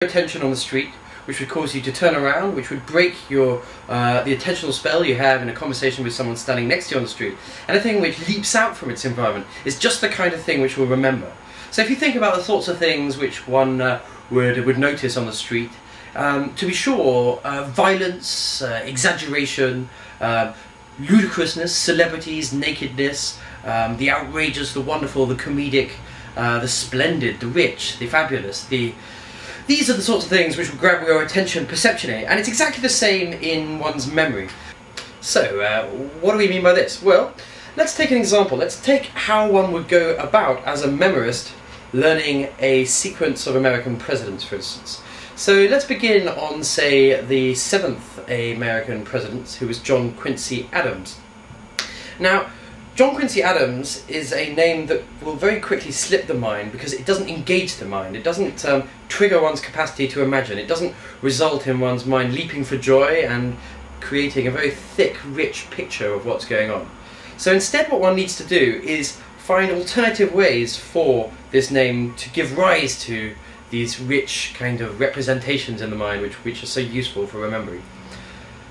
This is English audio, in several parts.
attention on the street, which would cause you to turn around, which would break your the attentional spell you have in a conversation with someone standing next to you on the street. Anything which leaps out from its environment is just the kind of thing which we'll remember. So if you think about the sorts of things which one would notice on the street, to be sure, violence, exaggeration, ludicrousness, celebrities, nakedness, the outrageous, the wonderful, the comedic, the splendid, the rich, the fabulous, these are the sorts of things which will grab your attention perceptually, and it's exactly the same in one's memory. So, what do we mean by this? Well, let's take an example. Let's take how one would go about as a memorist learning a sequence of American presidents, for instance. So let's begin on, say, the 7th American president, who was John Quincy Adams. Now, John Quincy Adams is a name that will very quickly slip the mind because it doesn't engage the mind. It doesn't trigger one's capacity to imagine. It doesn't result in one's mind leaping for joy and creating a very thick, rich picture of what's going on. So instead what one needs to do is find alternative ways for this name to give rise to these rich kind of representations in the mind which are so useful for remembering.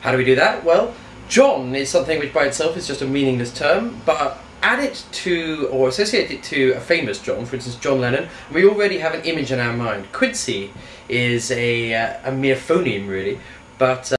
How do we do that? Well, John is something which by itself is just a meaningless term, but add it to, or associate it to a famous John, for instance John Lennon, and we already have an image in our mind. Quincy is a mere phoneme really, but